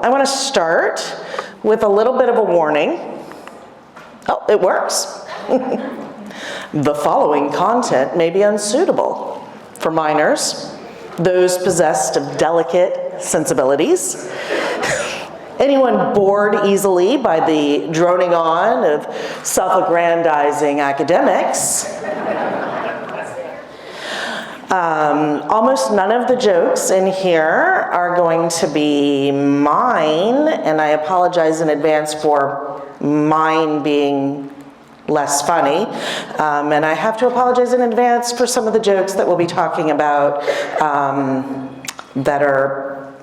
I want to start with a little bit of a warning. Oh, it works. The following content may be unsuitable for minors, those possessed of delicate sensibilities, anyone bored easily by the droning on of self-aggrandizing academics. Almost none of the jokes in here are going to be mine, and I apologize in advance for mine being less funny. And I have to apologize in advance for some of the jokes that we'll be talking about that are,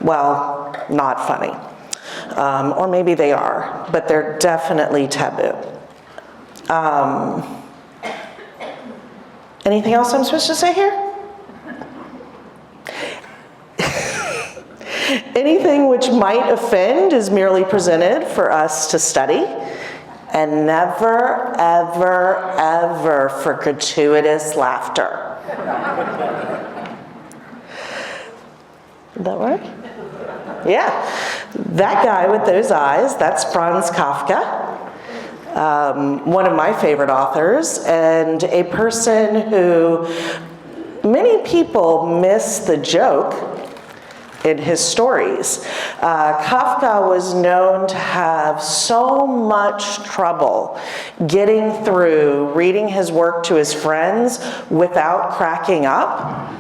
well, not funny. Or maybe they are, but they're definitely taboo. Anything else I'm supposed to say here? Anything which might offend is merely presented for us to study, and never, ever, ever for gratuitous laughter. Did that work? Yeah. That guy with those eyes, that's Franz Kafka. One of my favorite authors, and a person who many people miss the joke in his stories. Kafka was known to have so much trouble getting through reading his work to his friends without cracking up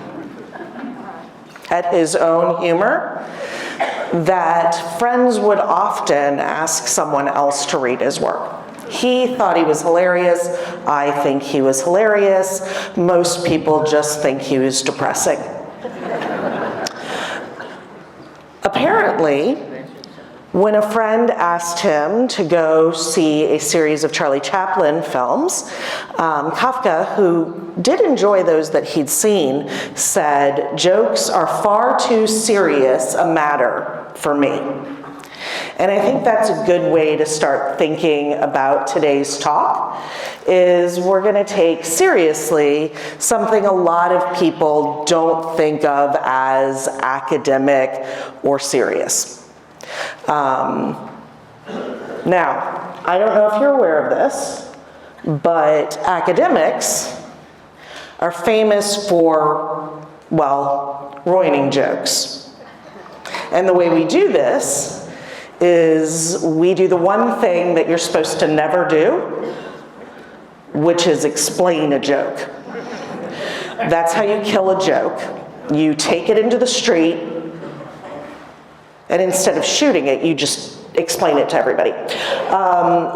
at his own humor, that friends would often ask someone else to read his work. He thought he was hilarious. I think he was hilarious. Most people just think he was depressing. Apparently, when a friend asked him to go see a series of Charlie Chaplin films, Kafka, who did enjoy those that he'd seen, said, "Jokes are far too serious a matter for me." And I think that's a good way to start thinking about today's talk, is we're going to take seriously something a lot of people don't think of as academic or serious. Now, I don't know if you're aware of this, but academics are famous for, well, ruining jokes. And the way we do this is we do the one thing that you're supposed to never do, which is explain a joke. That's how you kill a joke. You take it into the street, and instead of shooting it, you just explain it to everybody.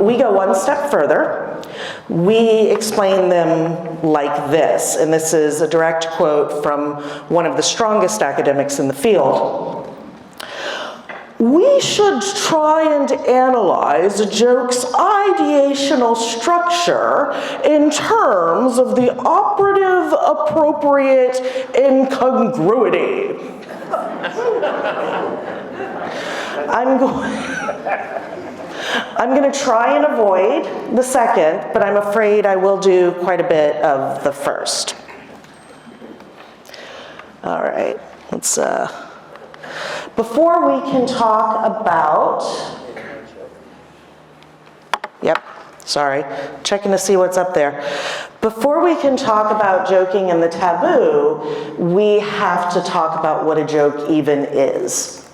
We go one step further. We explain them like this, and this is a direct quote from one of the strongest academics in the field. "We should try and analyze a joke's ideational structure in terms of the operative appropriate incongruity." I'm going to try and avoid the second, but I'm afraid I will do quite a bit of the first. All right, let's before we can talk about, checking to see what's up there. Before we can talk about joking and the taboo, we have to talk about what a joke even is.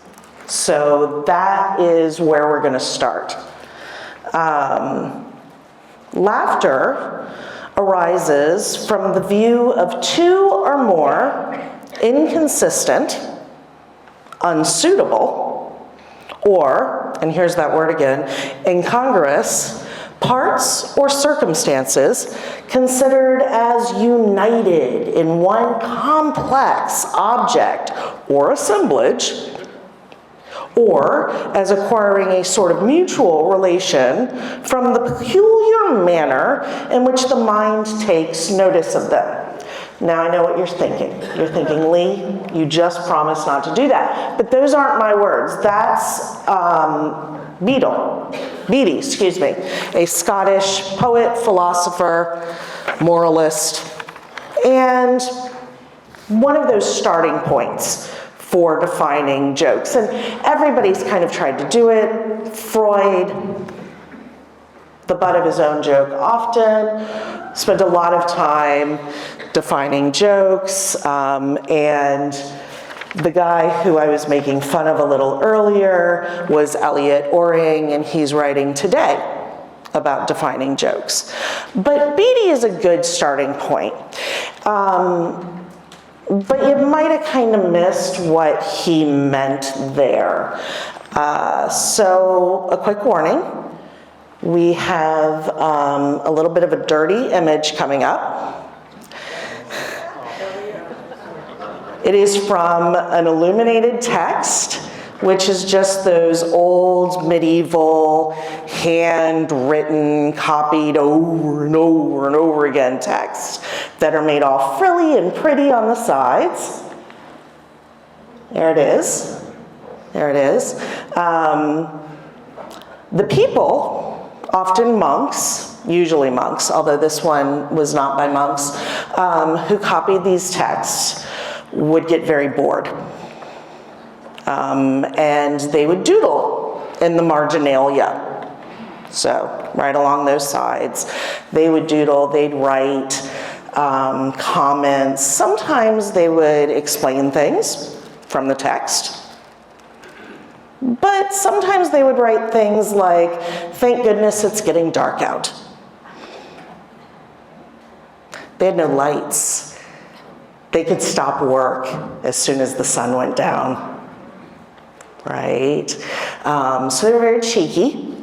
So that is where we're going to start. Laughter arises from the view of two or more inconsistent, unsuitable, or, and here's that word again, incongruous, parts or circumstances considered as united in one complex object or assemblage, or as acquiring a sort of mutual relation from the peculiar manner in which the mind takes notice of them. Now I know what you're thinking. You're thinking, Leigh, you just promised not to do that. But those aren't my words. That's Beattie, a Scottish poet, philosopher, moralist, and one of those starting points for defining jokes. And everybody's kind of tried to do it. Freud, the butt of his own joke often, spent a lot of time defining jokes, and the guy who I was making fun of a little earlier was Elliot Oring, and he's writing today about defining jokes. But Beatty is a good starting point. But you might have kind of missed what he meant there. So a quick warning. We have a little bit of a dirty image coming up. It is from an illuminated text, which is just those old medieval, handwritten, copied over and over and over again texts that are made all frilly and pretty on the sides. There it is. There it is. The people, often monks, usually monks, although this one was not by monks, who copied these texts would get very bored. And they would doodle in the marginalia. So right along those sides, they would doodle, they'd write comments. Sometimes they would explain things from the text. But sometimes they would write things like, "Thank goodness it's getting dark out." They had no lights. They could stop work as soon as the sun went down. Right? So they were very cheeky.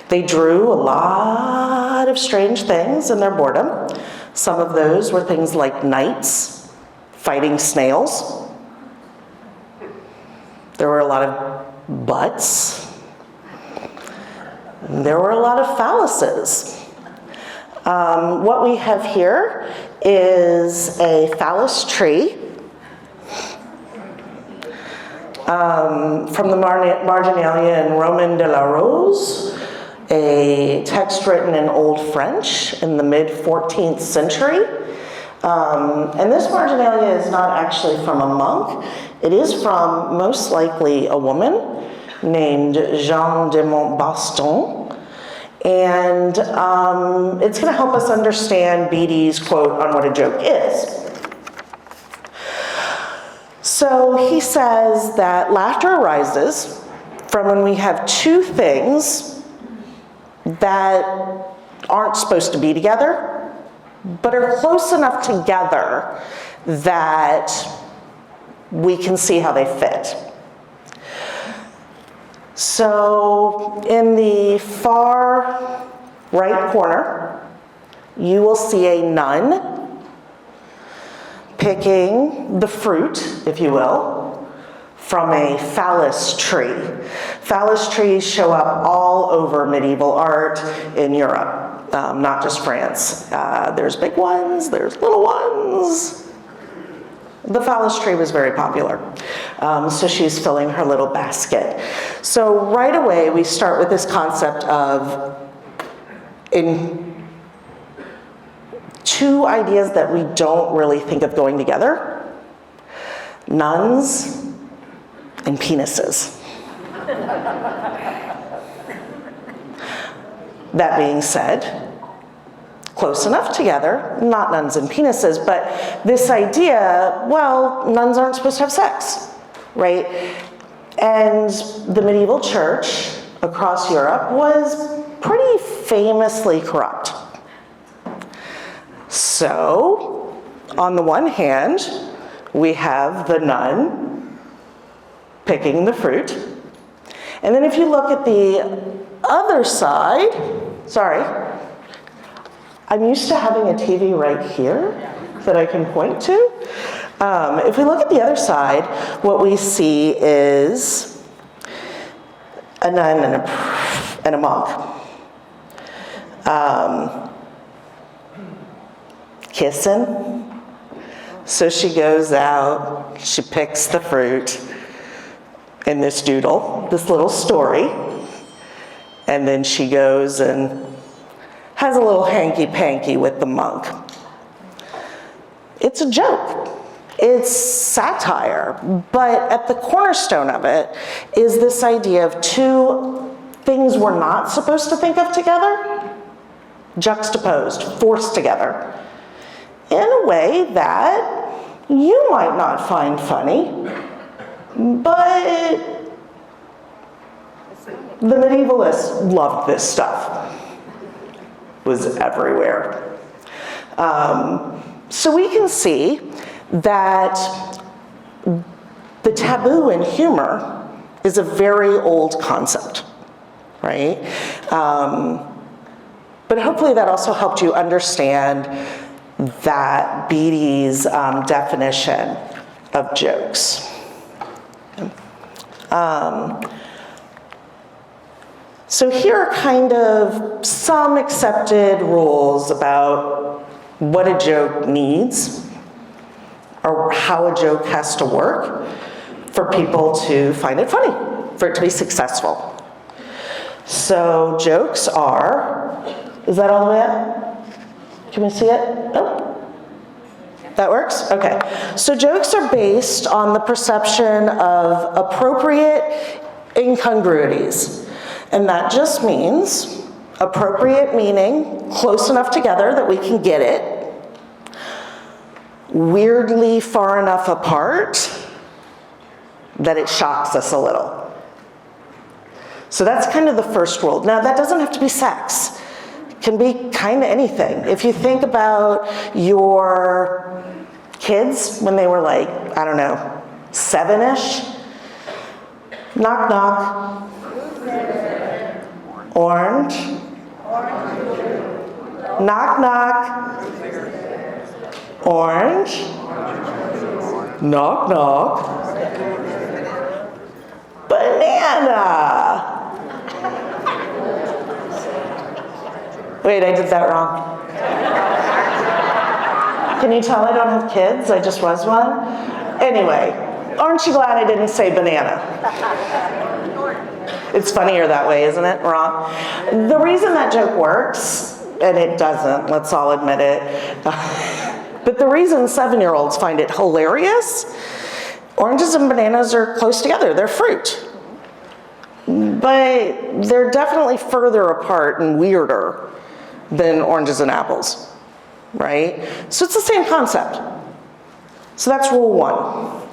They drew a lot of strange things in their boredom. Some of those were things like knights fighting snails. There were a lot of butts. There were a lot of phalluses. What we have here is a phallus tree from the Marginalia in Roman de la Rose, a text written in Old French in the mid-14th century. And this Marginalia is not actually from a monk. It is from, most likely, a woman named Jeanne de Montbaston. And it's going to help us understand Beatty's quote on what a joke is. So he says that laughter arises from when we have two things that aren't supposed to be together, but are close enough together that we can see how they fit. So in the far right corner, you will see a nun picking the fruit, if you will, from a phallus tree. Phallus trees show up all over medieval art in Europe, not just France. There's big ones, there's little ones. The phallus tree was very popular. So she's filling her little basket. So right away, we start with this concept of two ideas that we don't really think of going together: nuns and penises. That being said, close enough together, not nuns and penises, but this idea, well, nuns aren't supposed to have sex, right? And the medieval church across Europe was pretty famously corrupt. So, on the one hand, we have the nun picking the fruit. And then if you look at the other side, sorry, I'm used to having a TV right here that I can point to. If we look at the other side, what we see is a nun and a monk. Kissing. So she goes out, she picks the fruit in this doodle, this little story, and then she goes and has a little hanky-panky with the monk. It's a joke. It's satire, but at the cornerstone of it is this idea of two things we're not supposed to think of together, juxtaposed, forced together, in a way that you might not find funny, but the medievalists loved this stuff. It was everywhere. So we can see that the taboo in humor is a very old concept, right? But hopefully that also helped you understand that Beatty's definition of jokes. So here are kind of some accepted rules about what a joke needs, or how a joke has to work for people to find it funny, for it to be successful. So jokes are, is that all the way up? Can we see it? Oh, that works? Okay. So jokes are based on the perception of appropriate incongruities. And that just means appropriate meaning, close enough together that we can get it, weirdly far enough apart that it shocks us a little. So that's kind of the first rule. Now, that doesn't have to be sex. It can be kind of anything. If you think about your kids when they were like, I don't know, 7-ish, knock, knock, orange, knock, knock, orange, knock, knock, banana. Wait, I did that wrong. Can you tell I don't have kids? I just was one. Anyway, aren't you glad I didn't say banana? It's funnier that way, isn't it? Wrong. The reason that joke works, and it doesn't, let's all admit it, but the reason 7-year-olds find it hilarious, oranges and bananas are close together, they're fruit. But they're definitely further apart and weirder than oranges and apples, right? So it's the same concept. So that's rule 1.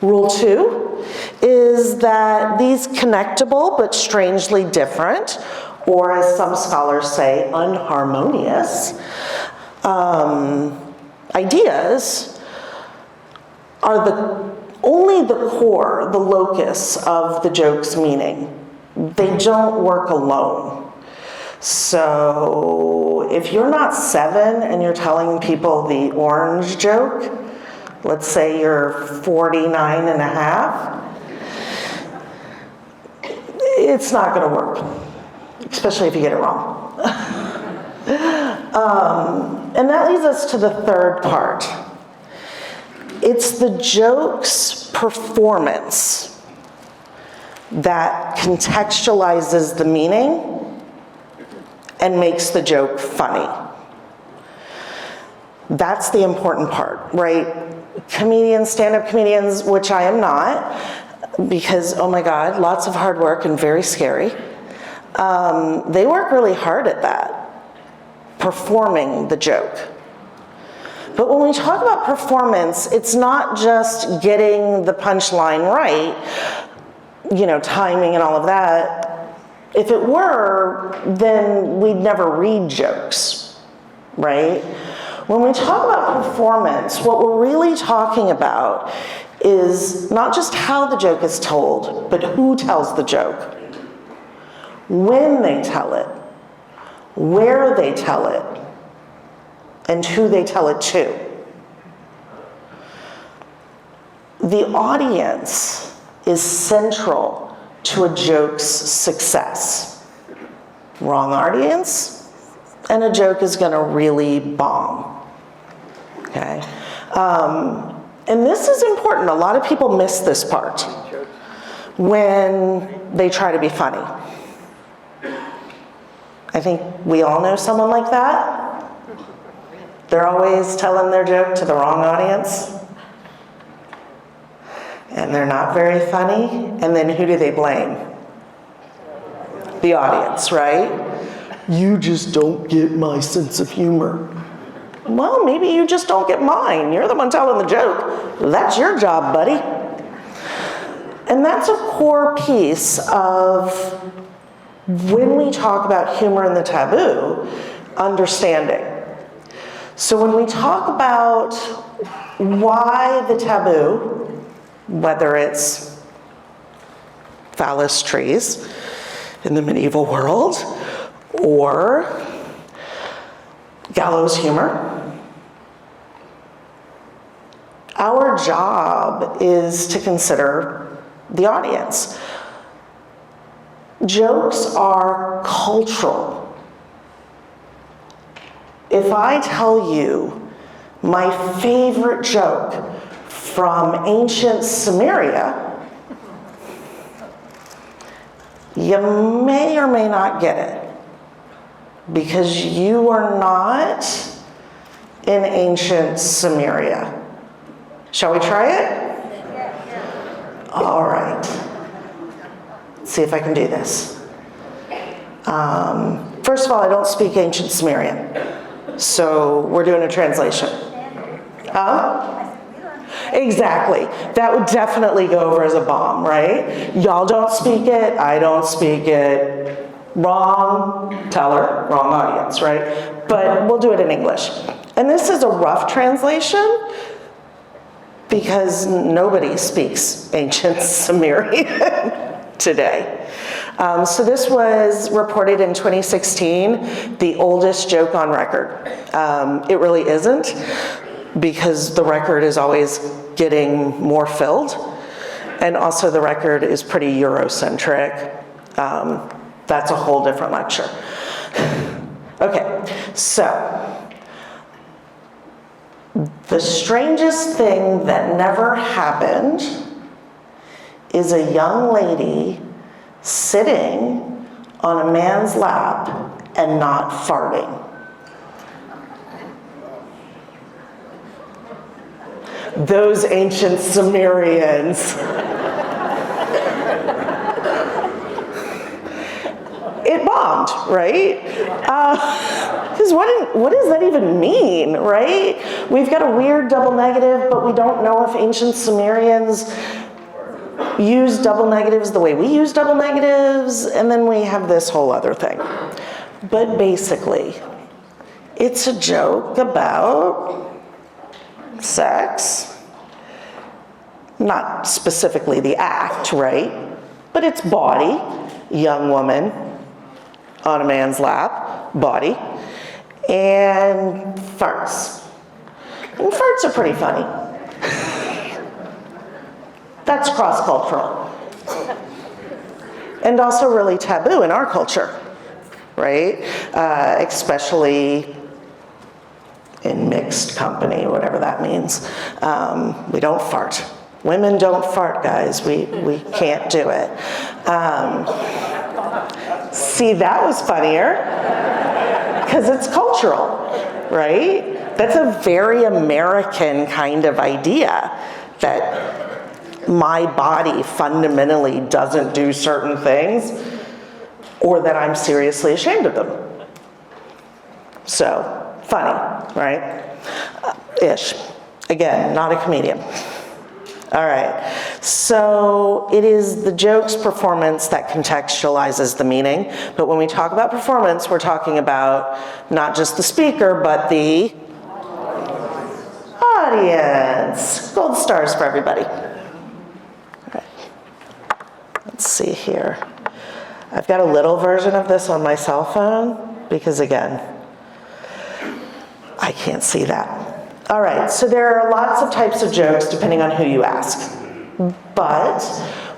Rule 2 is that these connectable but strangely different, or as some scholars say, unharmonious, ideas are only the core, the locus of the joke's meaning. They don't work alone. So if you're not 7 and you're telling people the orange joke, let's say you're 49 and a half, it's not going to work, especially if you get it wrong. And that leads us to the third part. It's the joke's performance that contextualizes the meaning and makes the joke funny. That's the important part, right? Comedians, stand-up comedians, which I am not, because, oh my God, lots of hard work and very scary. They work really hard at that, performing the joke. But when we talk about performance, it's not just getting the punchline right, timing and all of that. If it were, then we'd never read jokes, right? When we talk about performance, what we're really talking about is not just how the joke is told, but who tells the joke, when they tell it, where they tell it, and who they tell it to. The audience is central to a joke's success. Wrong audience, and a joke is going to really bomb. Okay? And this is important. A lot of people miss this part when they try to be funny. I think we all know someone like that. They're always telling their joke to the wrong audience. and they're not very funny, and then who do they blame? The audience, right? You just don't get my sense of humor. Well, maybe you just don't get mine. You're the one telling the joke. That's your job, buddy. And that's a core piece of when we talk about humor and the taboo, understanding. So when we talk about why the taboo, whether it's phallus trees in the medieval world or gallows humor, our job is to consider the audience. Jokes are cultural. If I tell you my favorite joke from ancient Samaria, you may or may not get it because you are not in ancient Samaria. Shall we try it? All right. Let's see if I can do this. First of all, I don't speak ancient Sumerian. So we're doing a translation. Exactly. That would definitely go over as a bomb, right? Y'all don't speak it, I don't speak it. Wrong teller, wrong audience, right? But we'll do it in English. And this is a rough translation because nobody speaks ancient Sumerian today. So this was reported in 2016, the oldest joke on record. It really isn't, because the record is always getting more filled, and also the record is pretty Eurocentric. That's a whole different lecture. Okay, so the strangest thing that never happened is a young lady sitting on a man's lap and not farting. Those ancient Sumerians. It bombed, right? Because what does that even mean, right? We've got a weird double negative, but we don't know if ancient Sumerians use double negatives the way we use double negatives, and then we have this whole other thing. But basically, it's a joke about sex, not specifically the act, right? But it's body, young woman on a man's lap, body, and farts. And farts are pretty funny. That's cross-cultural. And also really taboo in our culture, right? Especially in mixed company, whatever that means. We don't fart. Women don't fart, guys. We can't do it. See, that was funnier, because it's cultural, right? That's a very American kind of idea, that my body fundamentally doesn't do certain things, or that I'm seriously ashamed of them. So, funny, right? Ish. Again, not a comedian. All right, so it is the joke's performance that contextualizes the meaning, but when we talk about performance, we're talking about not just the speaker, but the audience. Gold stars for everybody. Let's see here. I've got a little version of this on my cell phone because, again, I can't see that. All right, so there are lots of types of jokes depending on who you ask. But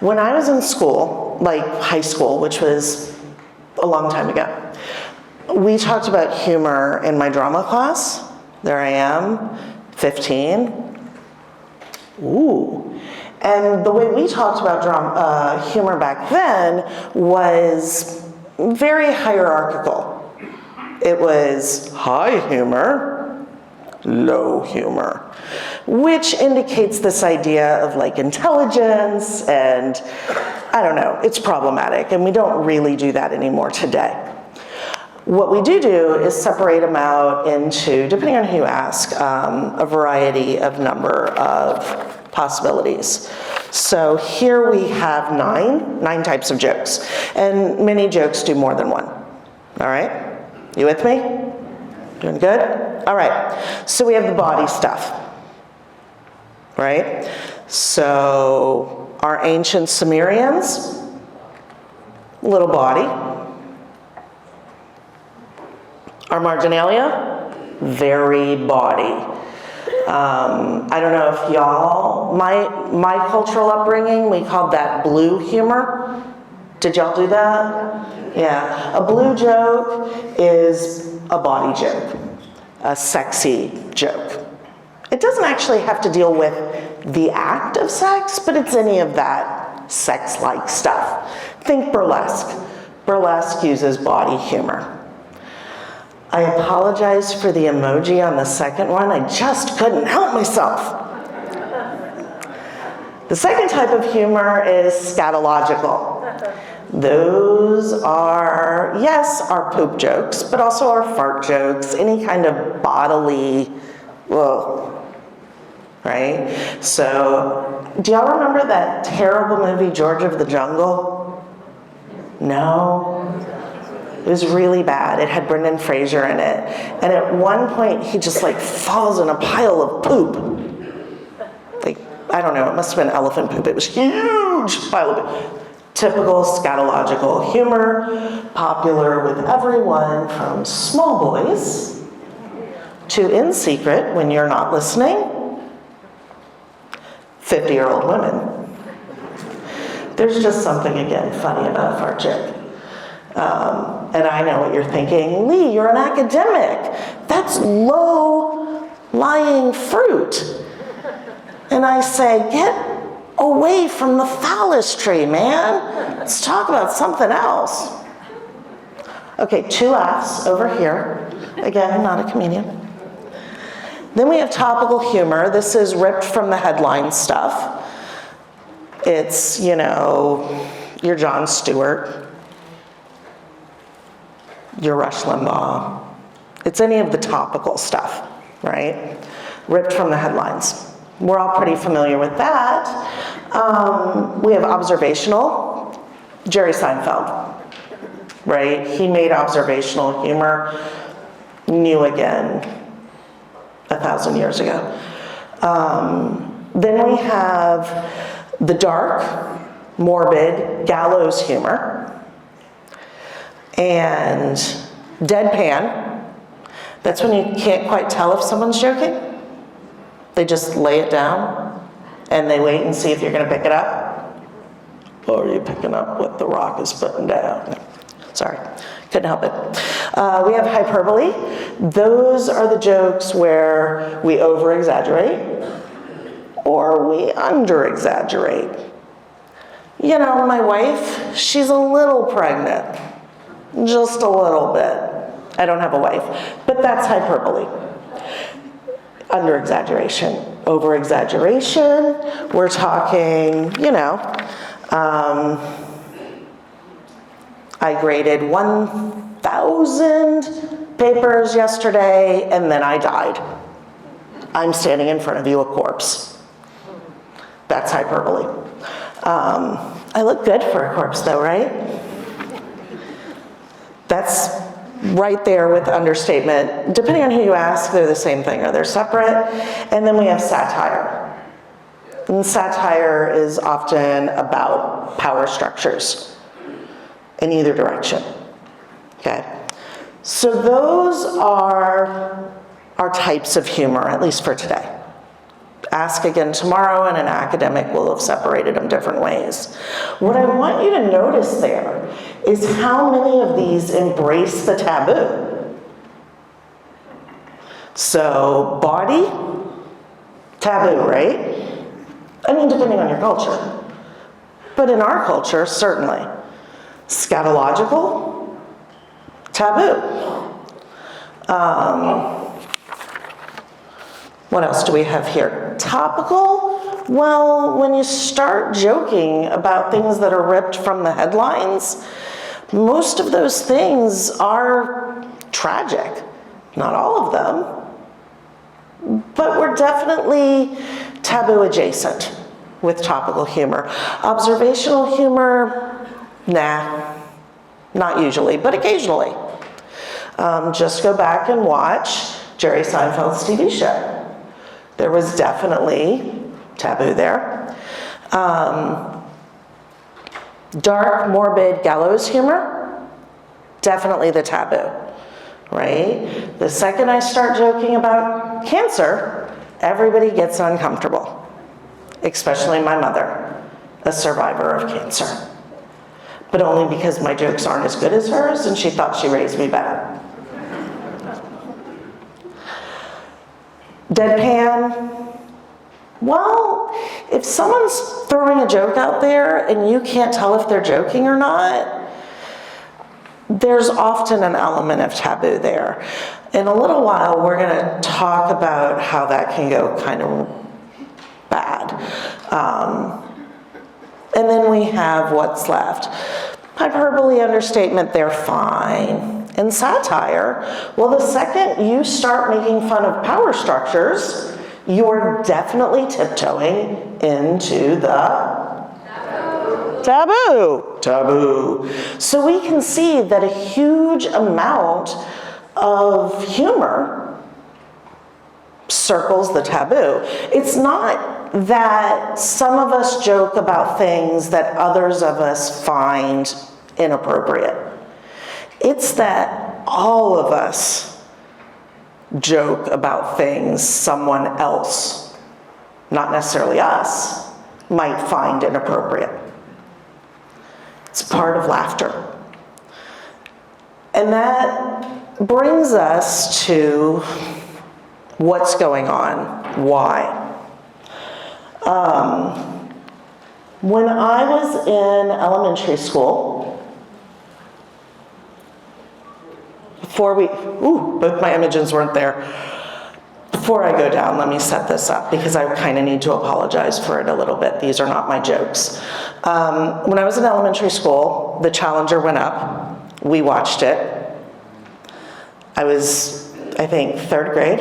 when I was in school, like high school, which was a long time ago, we talked about humor in my drama class. There I am, 15. Ooh. And the way we talked about humor back then was very hierarchical. It was high humor, low humor. which indicates this idea of like intelligence, and I don't know, it's problematic, and we don't really do that anymore today. What we do is separate them out into, depending on who you ask, a variety of number of possibilities. So here we have nine types of jokes, and many jokes do more than one. All right, you with me? Doing good? All right, so we have the body stuff, right? So our ancient Sumerians, little body. Our marginalia, very body. I don't know if y'all, my cultural upbringing, we called that blue humor. Did y'all do that? Yeah. A blue joke is a body joke, a sexy joke. It doesn't actually have to deal with the act of sex, but it's any of that sex-like stuff. Think burlesque. Burlesque uses body humor. I apologize for the emoji on the second one. I just couldn't help myself. The second type of humor is scatological. Those are, yes, our poop jokes, but also our fart jokes, any kind of bodily, right? So, do y'all remember that terrible movie, George of the Jungle? No? It was really bad. It had Brendan Fraser in it. And at one point, he just like falls in a pile of poop. Like, I don't know, it must have been elephant poop. It was huge pile of poop. Typical scatological humor, popular with everyone from small boys to, in secret, when you're not listening, 50-year-old women. There's just something, again, funny about a fart joke. And I know what you're thinking, Leigh, you're an academic. That's low-lying fruit. And I say, get away from the phallus-tree, man. Let's talk about something else. Okay, 2 laughs over here. Again, I'm not a comedian. Then we have topical humor. This is ripped from the headline stuff. It's, you know, your Jon Stewart, your Rush Limbaugh. It's any of the topical stuff, right? Ripped from the headlines. We're all pretty familiar with that. We have observational, Jerry Seinfeld, right? He made observational humor new again 1,000 years ago. Then we have the dark, morbid, gallows humor. And deadpan, that's when you can't quite tell if someone's joking. They just lay it down and they wait and see if you're going to pick it up. Or are you picking up what the rock is putting down? Sorry, couldn't help it. We have hyperbole. Those are the jokes where we over-exaggerate or we under-exaggerate. You know, my wife, she's a little pregnant. Just a little bit. I don't have a wife, but that's hyperbole. Under-exaggeration. Over-exaggeration, we're talking, you know, I graded 1,000 papers yesterday, and then I died. I'm standing in front of you, a corpse. That's hyperbole. I look good for a corpse, though, right? That's right there with understatement. Depending on who you ask, they're the same thing, or they're separate. And then we have satire. And satire is often about power structures in either direction. Okay? So those are our types of humor, at least for today. Ask again tomorrow, and an academic will have separated them different ways. What I want you to notice there is how many of these embrace the taboo. So, body, taboo, right? I mean, depending on your culture. But in our culture, certainly. Scatological, taboo. What else do we have here? Topical? Well, when you start joking about things that are ripped from the headlines, most of those things are tragic. Not all of them, but we're definitely taboo adjacent with topical humor. Observational humor, nah, not usually, but occasionally. Just go back and watch Jerry Seinfeld's TV show. There was definitely taboo there. Dark, morbid, gallows humor, definitely the taboo, right? The second I start joking about cancer, everybody gets uncomfortable, especially my mother, a survivor of cancer. But only because my jokes aren't as good as hers and she thought she raised me better. Deadpan. Well, if someone's throwing a joke out there and you can't tell if they're joking or not, there's often an element of taboo there. In a little while, we're going to talk about how that can go kind of bad. And then we have what's left. Hyperbole, understatement, they're fine. And satire, well, the second you start making fun of power structures, you're definitely tiptoeing into the taboo. So we can see that a huge amount of humor circles the taboo. It's not that some of us joke about things that others of us find inappropriate. It's that all of us joke about things someone else, not necessarily us, might find inappropriate. It's part of laughter. And that brings us to what's going on, why. When I was in elementary school, both my images weren't there. Before I go down, let me set this up because I kind of need to apologize for it a little bit. These are not my jokes. When I was in elementary school, the Challenger went up. We watched it. I was, I think, third grade.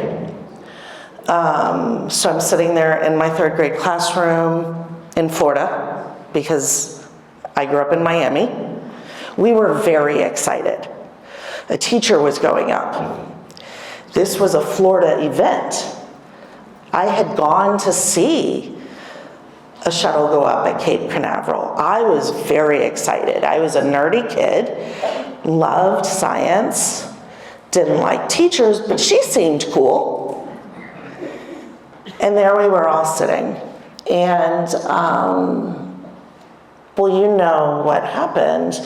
So I'm sitting there in my third grade classroom in Florida because I grew up in Miami. We were very excited. A teacher was going up. This was a Florida event. I had gone to see a shuttle go up at Cape Canaveral. I was very excited. I was a nerdy kid, loved science, didn't like teachers, but she seemed cool. And there we were all sitting. And, well, you know what happened.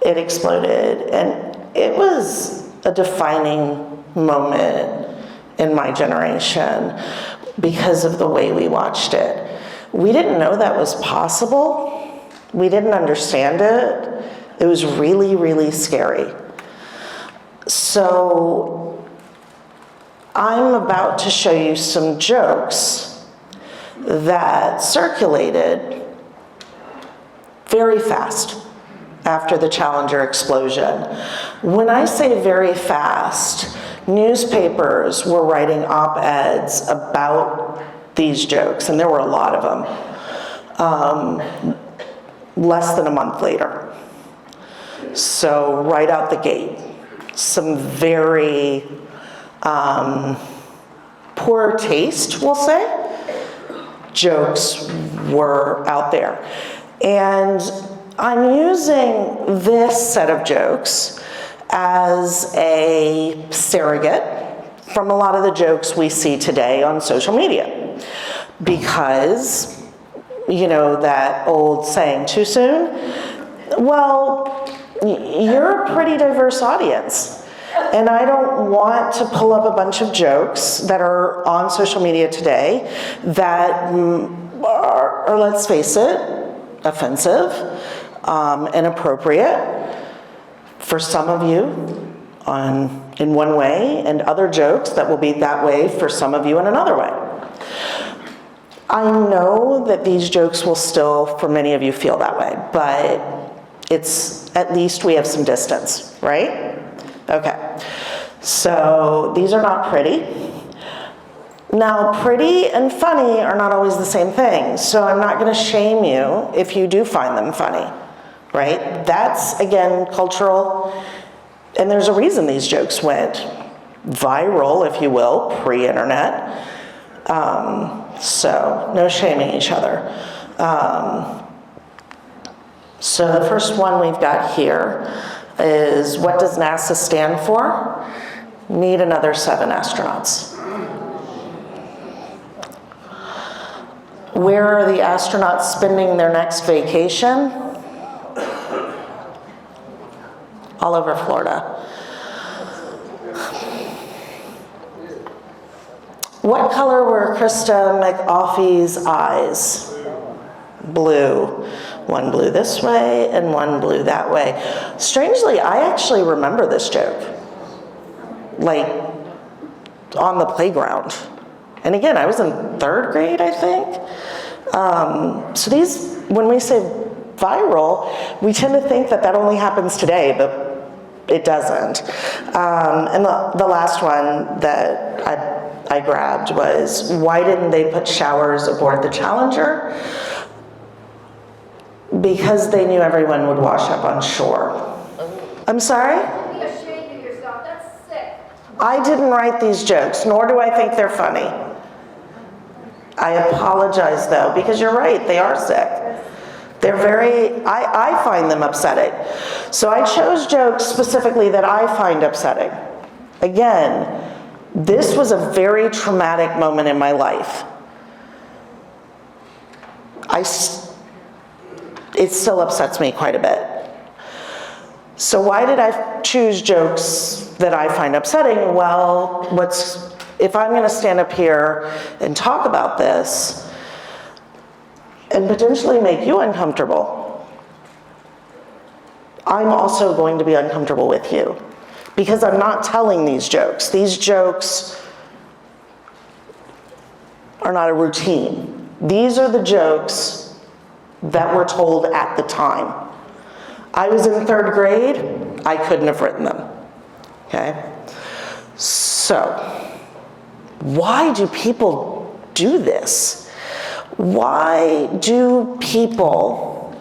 It exploded. And it was a defining moment in my generation because of the way we watched it. We didn't know that was possible. We didn't understand it. It was really, really scary. So I'm about to show you some jokes that circulated very fast after the Challenger explosion. When I say very fast, newspapers were writing op-eds about these jokes, and there were a lot of them, less than a month later. So right out the gate, some very poor taste, we'll say, jokes were out there. And I'm using this set of jokes as a surrogate from a lot of the jokes we see today on social media. Because, you know, that old saying, too soon? Well, you're a pretty diverse audience. And I don't want to pull up a bunch of jokes that are on social media today that are, let's face it, offensive, inappropriate for some of you in one way, and other jokes that will be that way for some of you in another way. I know that these jokes will still, for many of you, feel that way, but it's, at least we have some distance, right? Okay, so these are not pretty. Now, pretty and funny are not always the same thing, so I'm not gonna shame you if you do find them funny, right? That's, again, cultural, and there's a reason these jokes went viral, if you will, pre-internet. So, no shaming each other. So the first one we've got here is, what does NASA stand for? Need another 7 astronauts. Where are the astronauts spending their next vacation? All over Florida. What color were Krista McAughey's eyes? Blue. One blew this way and one blew that way. Strangely, I actually remember this joke. Like, on the playground. And again, I was in 3rd grade, I think. So these, when we say viral, we tend to think that that only happens today, but it doesn't. And the last one that I grabbed was, why didn't they put showers aboard the Challenger? Because they knew everyone would wash up on shore. I'm sorry? Don't be ashamed of yourself. That's sick. I didn't write these jokes, nor do I think they're funny. I apologize, though, because you're right, they are sick. They're very, I find them upsetting. So I chose jokes specifically that I find upsetting. Again, this was a very traumatic moment in my life. It still upsets me quite a bit. So why did I choose jokes that I find upsetting? Well, if I'm going to stand up here and talk about this and potentially make you uncomfortable, I'm also going to be uncomfortable with you because I'm not telling these jokes. These jokes are not a routine. These are the jokes that were told at the time. I was in 3rd grade, I couldn't have written them, okay? So, why do people do this? Why do people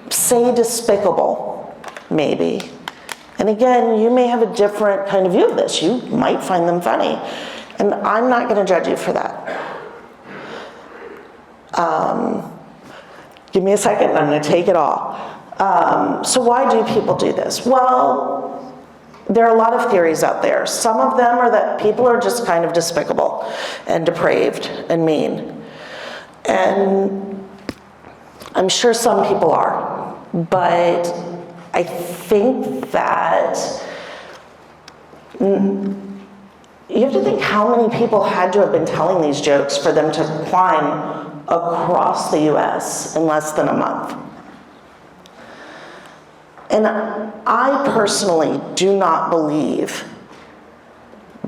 say despicable, maybe? And again, you may have a different kind of view of this. You might find them funny. And I'm not gonna judge you for that. Give me a second, I'm gonna take it all. So why do people do this? Well, there are a lot of theories out there. Some of them are that people are just kind of despicable and depraved and mean. And I'm sure some people are, but I think that you have to think how many people had to have been telling these jokes for them to climb across the US in less than a month. And I personally do not believe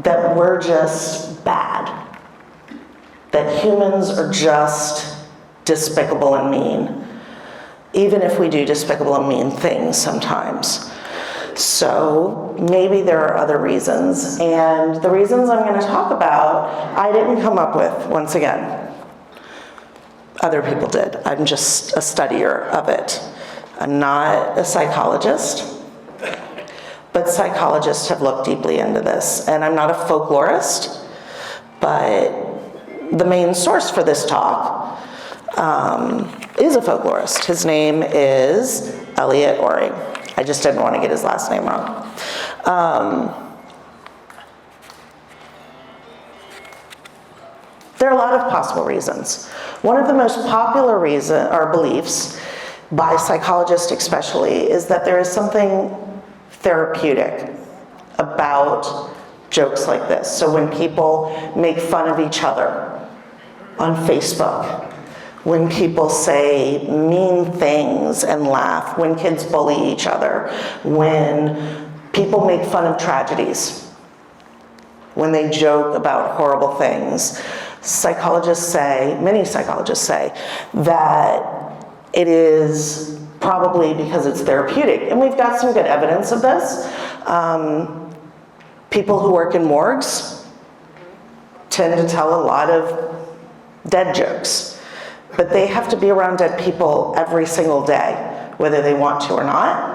that we're just bad, that humans are just despicable and mean, even if we do despicable and mean things sometimes. So maybe there are other reasons, and the reasons I'm going to talk about, I didn't come up with, once again. Other people did. I'm just a studier of it. I'm not a psychologist, but psychologists have looked deeply into this. And I'm not a folklorist, but the main source for this talk is a folklorist. His name is Elliot Oring. I just didn't want to get his last name wrong. There are a lot of possible reasons. One of the most popular beliefs, by psychologists especially, is that there is something therapeutic about jokes like this. So when people make fun of each other on Facebook, when people say mean things and laugh, when kids bully each other, when people make fun of tragedies, when they joke about horrible things. Many psychologists say, that it is probably because it's therapeutic. And we've got some good evidence of this. People who work in morgues tend to tell a lot of dead jokes, but they have to be around dead people every single day, whether they want to or not.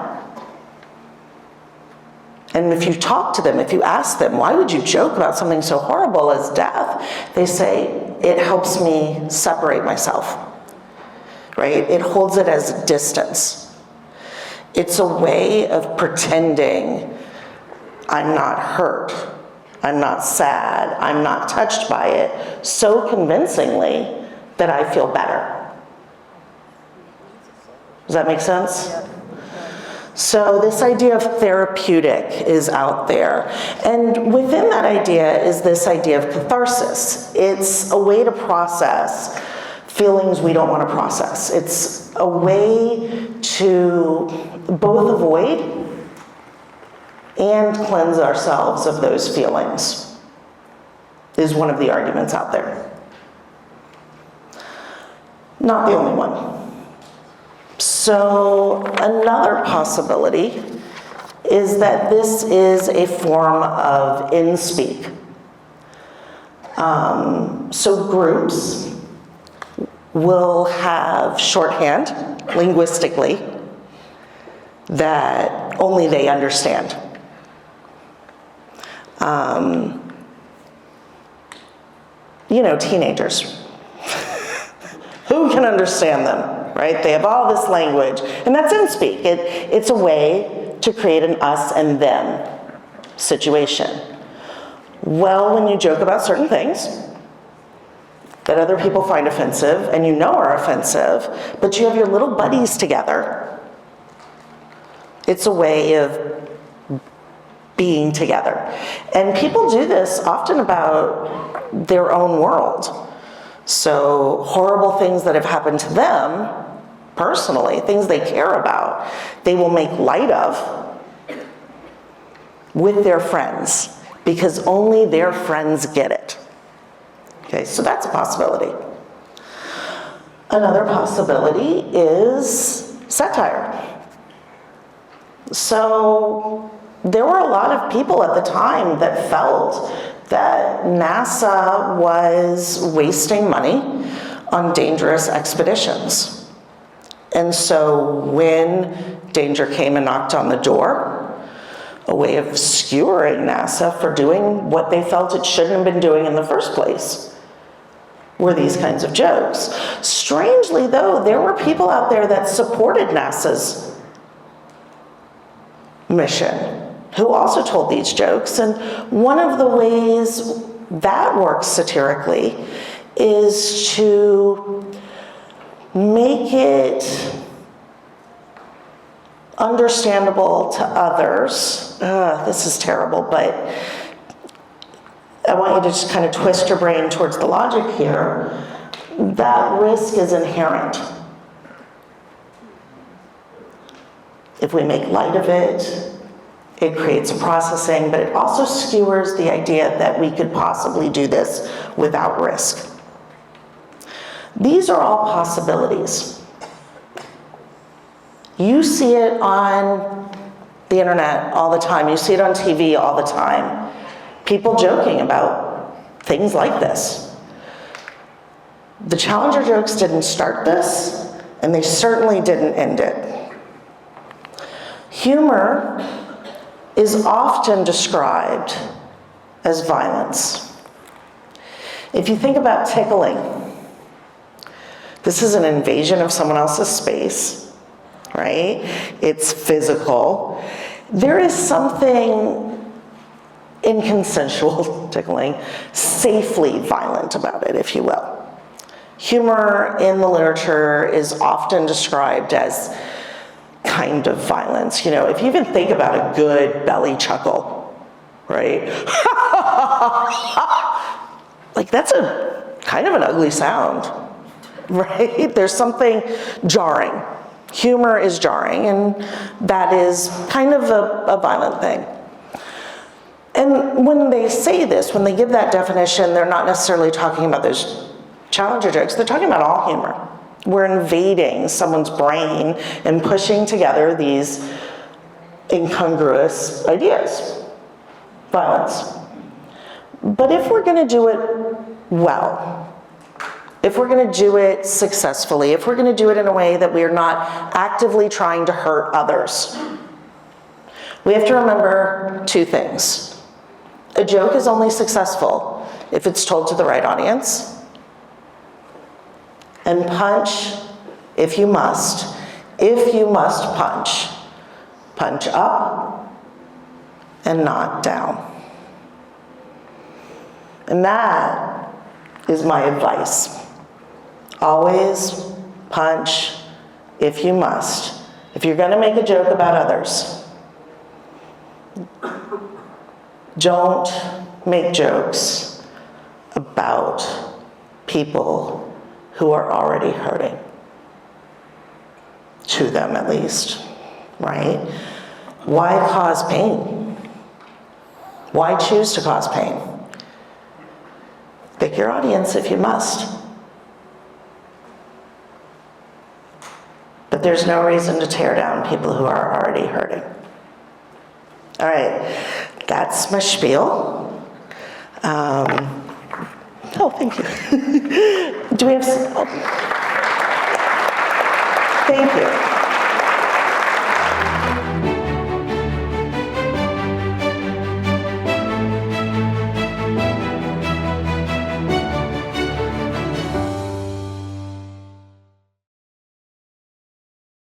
And if you talk to them, if you ask them, why would you joke about something so horrible as death? They say, it helps me separate myself, right? It holds it as a distance. It's a way of pretending I'm not hurt, I'm not sad, I'm not touched by it, so convincingly that I feel better. Does that make sense? Yeah. So this idea of therapeutic is out there. And within that idea is this idea of catharsis. It's a way to process feelings we don't want to process. It's a way to both avoid and cleanse ourselves of those feelings, is one of the arguments out there. Not the only one. So another possibility is that this is a form of in-speak. So groups will have shorthand, linguistically, that only they understand. Teenagers. Who can understand them, right? They have all this language, and that's in-speak. It's a way to create an us and them situation. Well, when you joke about certain things that other people find offensive, and you know are offensive, but you have your little buddies together, it's a way of being together. And people do this often about their own world. So horrible things that have happened to them, personally, things they care about, they will make light of with their friends, because only their friends get it. Okay, so that's a possibility. Another possibility is satire. So there were a lot of people at the time that felt that NASA was wasting money on dangerous expeditions. And so when danger came and knocked on the door, a way of skewering NASA for doing what they felt it shouldn't have been doing in the first place were these kinds of jokes. Strangely, though, there were people out there that supported NASA's mission who also told these jokes. And one of the ways that works satirically is to make it understandable to others. This is terrible, but I want you to just kind of twist your brain towards the logic here. That risk is inherent. If we make light of it, it creates processing, but it also skewers the idea that we could possibly do this without risk. These are all possibilities. You see it on the internet all the time. You see it on TV all the time. People joking about things like this. The Challenger jokes didn't start this, and they certainly didn't end it. Humor is often described as violence. If you think about tickling, this is an invasion of someone else's space, right? It's physical. There is something inconsensual tickling, safely violent about it, if you will. Humor in the literature is often described as kind of violence. If you even think about a good belly chuckle, right? Like, that's a kind of an ugly sound, right? There's something jarring. Humor is jarring, and that is kind of a violent thing. And when they say this, when they give that definition, they're not necessarily talking about those challenger jokes. They're talking about all humor. We're invading someone's brain and pushing together these incongruous ideas. Violence. But if we're going to do it well, if we're going to do it successfully, if we're going to do it in a way that we're not actively trying to hurt others, we have to remember two things. A joke is only successful if it's told to the right audience. And punch if you must. If you must punch, punch up and not down. And that is my advice. Always punch if you must. If you're going to make a joke about others, don't make jokes about people who are already hurting. To them, at least, right? Why cause pain? Why choose to cause pain? Pick your audience if you must. But there's no reason to tear down people who are already hurting. All right, that's my spiel. Oh, thank you. Do we have? Oh. Thank you.